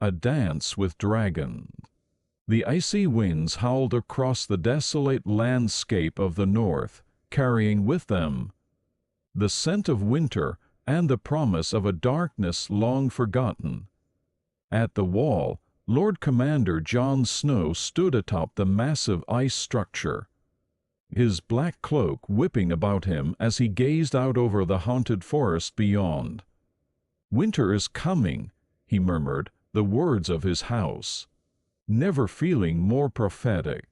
A dance with dragons. The icy winds howled across the desolate landscape of the north, carrying with them the scent of winter and the promise of a darkness long forgotten. At the wall, Lord Commander Jon Snow stood atop the massive ice structure, his black cloak whipping about him as he gazed out over the haunted forest beyond. "Winter is coming," he murmured, the words of his house, never feeling more prophetic.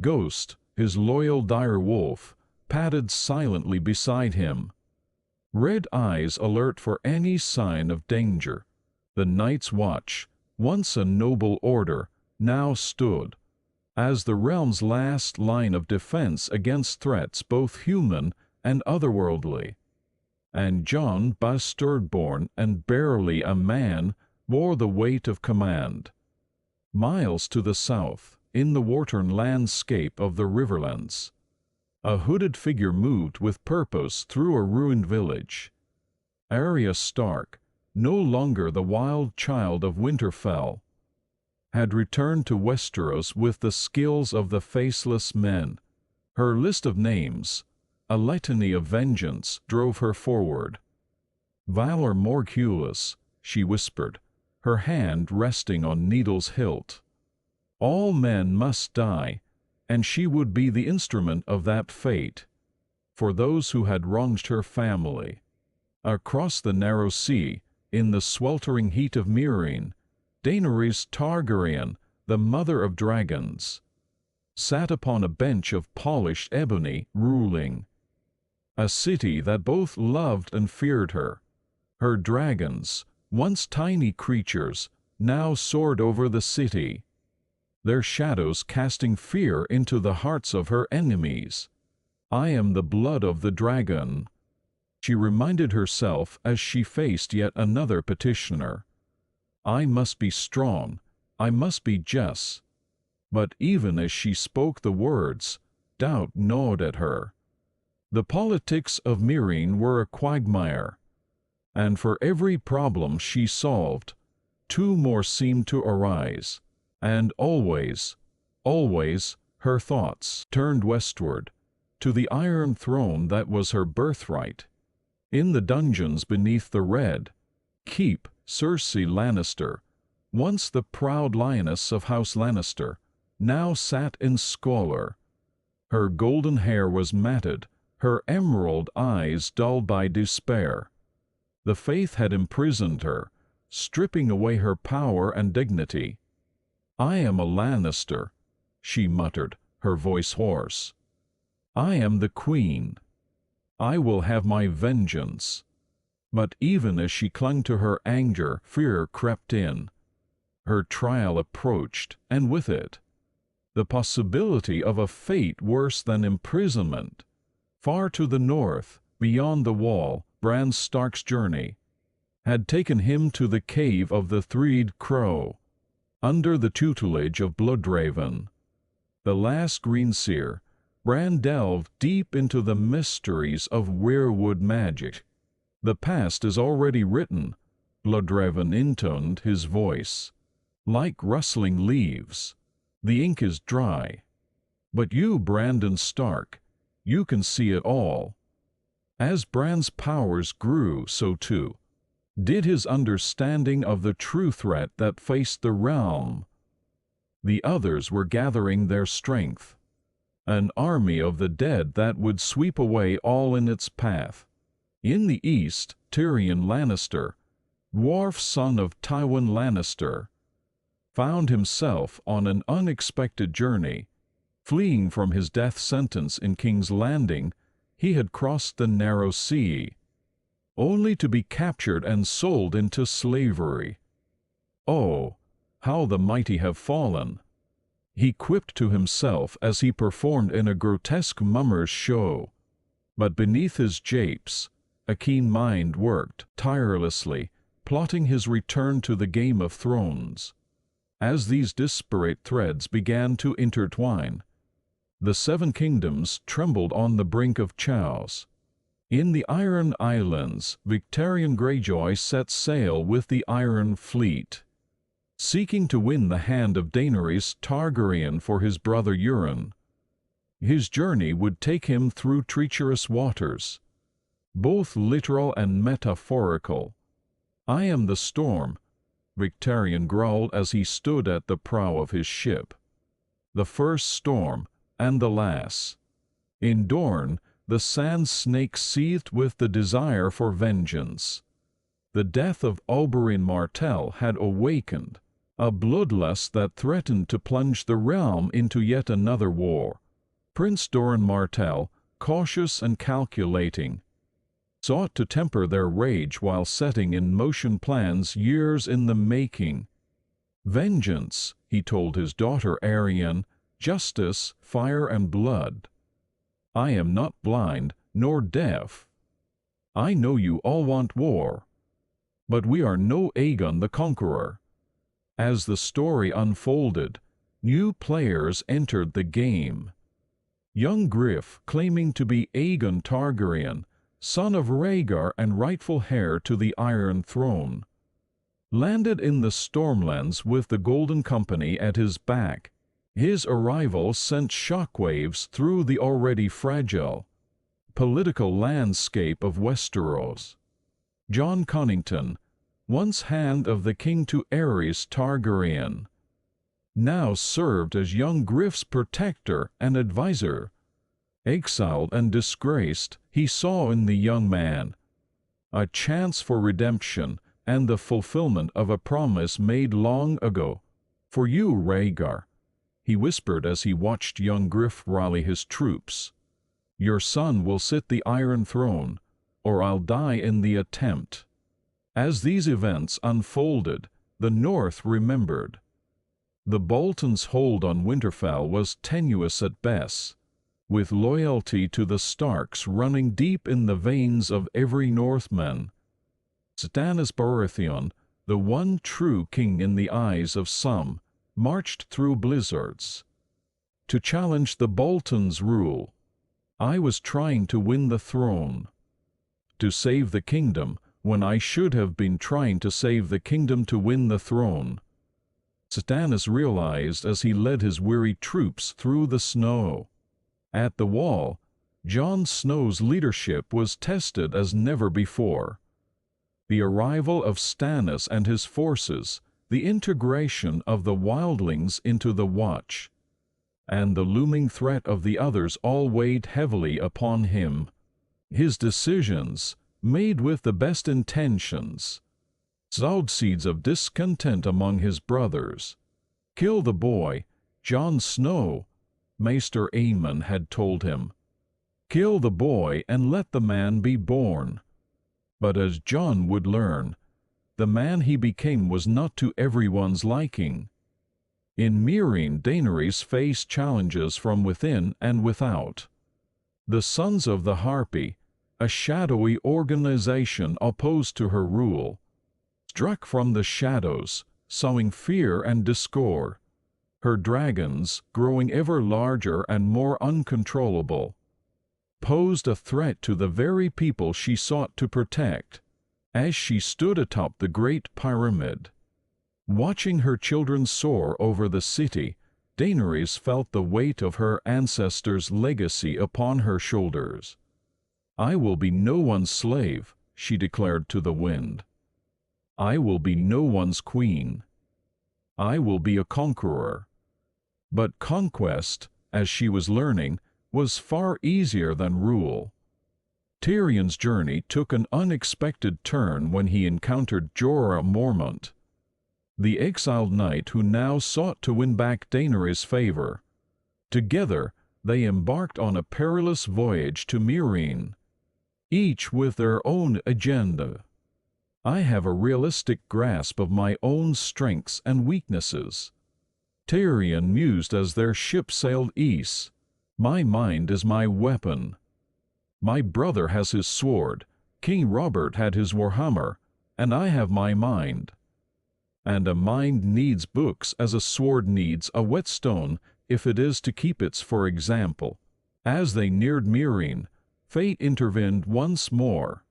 Ghost, his loyal dire wolf, padded silently beside him, red eyes alert for any sign of danger. The Night's Watch, once a noble order, now stood as the realm's last line of defense against threats both human and otherworldly. And Jon Bastardborn, and barely a man, bore the weight of command. Miles to the south, in the Wartorn landscape of the Riverlands, a hooded figure moved with purpose through a ruined village. Arya Stark, no longer the wild child of Winterfell, had returned to Westeros with the skills of the Faceless Men. Her list of names, a litany of vengeance, drove her forward. "Valor Morghulis," she whispered, her hand resting on Needle's hilt. All men must die, and she would be the instrument of that fate, for those who had wronged her family. Across the narrow sea, in the sweltering heat of Meereen, Daenerys Targaryen, the mother of dragons, sat upon a bench of polished ebony, ruling a city that both loved and feared her. Her dragons, once tiny creatures, now soared over the city, their shadows casting fear into the hearts of her enemies. "I am the blood of the dragon," she reminded herself as she faced yet another petitioner. "I must be strong, I must be just." But even as she spoke the words, doubt gnawed at her. The politics of Meereen were a quagmire, and for every problem she solved, two more seemed to arise. And always, always, her thoughts turned westward, to the Iron Throne that was her birthright. In the dungeons beneath the Red Keep, Cersei Lannister, once the proud lioness of House Lannister, now sat in squalor. Her golden hair was matted, her emerald eyes dulled by despair. The Faith had imprisoned her, stripping away her power and dignity. "I am a Lannister," she muttered, her voice hoarse. "I am the Queen. I will have my vengeance." But even as she clung to her anger, fear crept in. Her trial approached, and with it, the possibility of a fate worse than imprisonment. Far to the north, beyond the Wall, Bran Stark's journey had taken him to the cave of the Threed Crow, under the tutelage of Bloodraven, the last Greenseer. Bran delved deep into the mysteries of weirwood magic. "The past is already written," Bloodraven intoned, his voice like rustling leaves. "The ink is dry. But you, Brandon Stark, you can see it all." As Bran's powers grew, so too did his understanding of the true threat that faced the realm. The others were gathering their strength, an army of the dead that would sweep away all in its path. In the east, Tyrion Lannister, dwarf son of Tywin Lannister, found himself on an unexpected journey. Fleeing from his death sentence in King's Landing, he had crossed the narrow sea, only to be captured and sold into slavery. "Oh, how the mighty have fallen," he quipped to himself as he performed in a grotesque mummer's show. But beneath his japes, a keen mind worked tirelessly, plotting his return to the Game of Thrones. As these disparate threads began to intertwine, the Seven Kingdoms trembled on the brink of chaos. In the Iron Islands, Victarion Greyjoy set sail with the Iron Fleet. seeking to win the hand of Daenerys Targaryen for his brother Euron. His journey would take him through treacherous waters, both literal and metaphorical. "I am the storm," Victarion growled as he stood at the prow of his ship. "The first storm, and the last." In Dorne, the sand snake seethed with the desire for vengeance. The death of Oberyn Martell had awakened a bloodlust that threatened to plunge the realm into yet another war. Prince Doran Martell, cautious and calculating, sought to temper their rage while setting in motion plans years in the making. "Vengeance," he told his daughter Arianne, "justice, fire and blood. I am not blind, nor deaf. I know you all want war. But we are no Aegon the Conqueror." As the story unfolded, new players entered the game. Young Griff, claiming to be Aegon Targaryen, son of Rhaegar and rightful heir to the Iron Throne, landed in the Stormlands with the Golden Company at his back. His arrival sent shockwaves through the already fragile political landscape of Westeros. Jon Connington, once hand of the king to Aerys Targaryen, now served as young Griff's protector and advisor. Exiled and disgraced, he saw in the young man a chance for redemption and the fulfillment of a promise made long ago. "For you, Rhaegar," he whispered as he watched young Griff rally his troops, "your son will sit the Iron Throne, or I'll die in the attempt." As these events unfolded, the North remembered. The Boltons' hold on Winterfell was tenuous at best, with loyalty to the Starks running deep in the veins of every Northman. Stannis Baratheon, the one true king in the eyes of some, marched through blizzards to challenge the Boltons' rule. "I was trying to win the throne, to save the kingdom, when I should have been trying to save the kingdom to win the throne," Stannis realized as he led his weary troops through the snow. At the Wall, Jon Snow's leadership was tested as never before. The arrival of Stannis and his forces, the integration of the wildlings into the Watch, and the looming threat of the others all weighed heavily upon him. His decisions, made with the best intentions, sowed seeds of discontent among his brothers. "Kill the boy, Jon Snow," Maester Aemon had told him. "Kill the boy and let the man be born." But as Jon would learn, the man he became was not to everyone's liking. In Meereen, Daenerys faced challenges from within and without. The Sons of the Harpy, a shadowy organization opposed to her rule, struck from the shadows, sowing fear and discord. Her dragons, growing ever larger and more uncontrollable, posed a threat to the very people she sought to protect. As she stood atop the Great Pyramid, watching her children soar over the city, Daenerys felt the weight of her ancestors' legacy upon her shoulders. "I will be no one's slave," she declared to the wind. "I will be no one's queen. I will be a conqueror." But conquest, as she was learning, was far easier than rule. Tyrion's journey took an unexpected turn when he encountered Jorah Mormont, the exiled knight who now sought to win back Daenerys' favor. Together, they embarked on a perilous voyage to Meereen, each with their own agenda. "I have a realistic grasp of my own strengths and weaknesses," Tyrion mused as their ship sailed east. "My mind is my weapon. My brother has his sword, King Robert had his warhammer, and I have my mind. And a mind needs books as a sword needs a whetstone if it is to keep its for example." As they neared Meereen, fate intervened once more.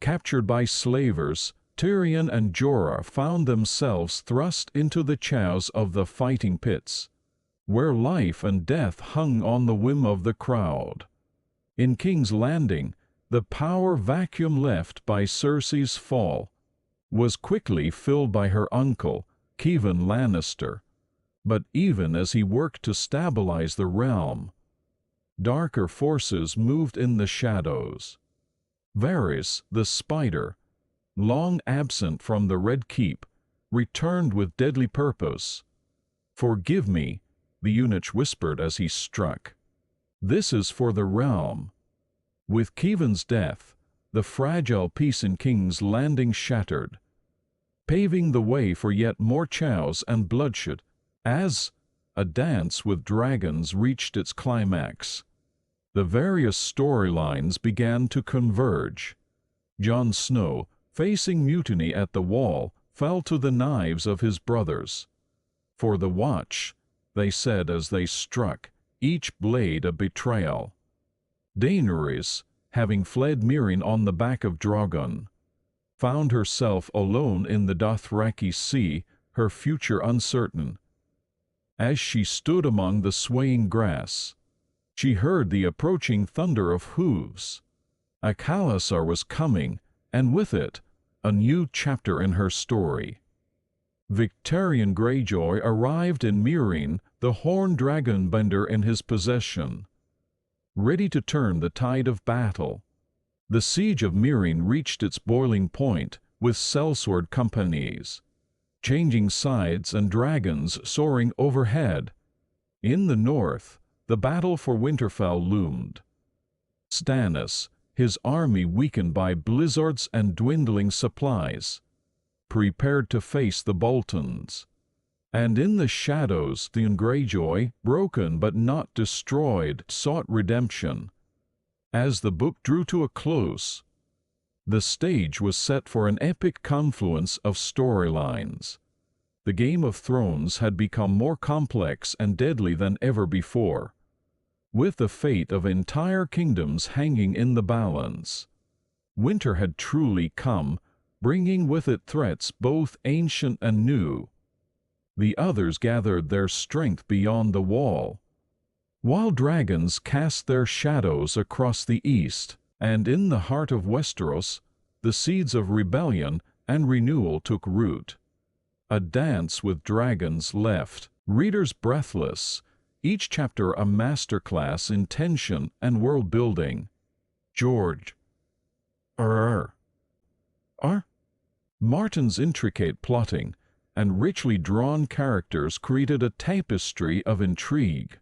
Captured by slavers, Tyrion and Jorah found themselves thrust into the chaos of the fighting pits, where life and death hung on the whim of the crowd. In King's Landing, the power vacuum left by Cersei's fall was quickly filled by her uncle, Kevan Lannister. But even as he worked to stabilize the realm, darker forces moved in the shadows. Varys, the Spider, long absent from the Red Keep, returned with deadly purpose. "Forgive me," the eunuch whispered as he struck. "This is for the realm." With Kevan's death, the fragile peace in King's Landing shattered, paving the way for yet more chaos and bloodshed. As A Dance with Dragons reached its climax, the various storylines began to converge. Jon Snow, facing mutiny at the Wall, fell to the knives of his brothers. "For the Watch," they said as they struck, each blade a betrayal. Daenerys, having fled Meereen on the back of Drogon, found herself alone in the Dothraki Sea, her future uncertain. As she stood among the swaying grass, she heard the approaching thunder of hooves. A Khalasar was coming, and with it, a new chapter in her story. Victarion Greyjoy arrived in Meereen, the horned dragonbender in his possession, ready to turn the tide of battle. The siege of Meereen reached its boiling point, with sellsword companies changing sides and dragons soaring overhead. In the north, the battle for Winterfell loomed. Stannis, his army weakened by blizzards and dwindling supplies, prepared to face the Boltons. And in the shadows, Theon Greyjoy, broken but not destroyed, sought redemption. As the book drew to a close, the stage was set for an epic confluence of storylines. The Game of Thrones had become more complex and deadly than ever before, with the fate of entire kingdoms hanging in the balance. Winter had truly come, bringing with it threats both ancient and new. The others gathered their strength beyond the Wall, while dragons cast their shadows across the east. And in the heart of Westeros, the seeds of rebellion and renewal took root. A Dance with Dragons left readers breathless, each chapter a masterclass in tension and world-building. George R. Martin's intricate plotting and richly drawn characters created a tapestry of intrigue,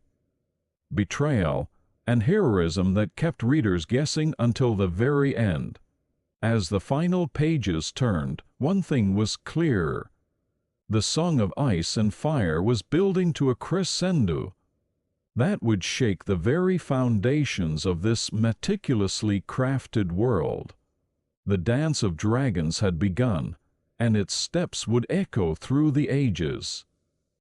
betrayal, and heroism that kept readers guessing until the very end. As the final pages turned, one thing was clear. The Song of Ice and Fire was building to a crescendo that would shake the very foundations of this meticulously crafted world. The Dance of Dragons had begun, and its steps would echo through the ages.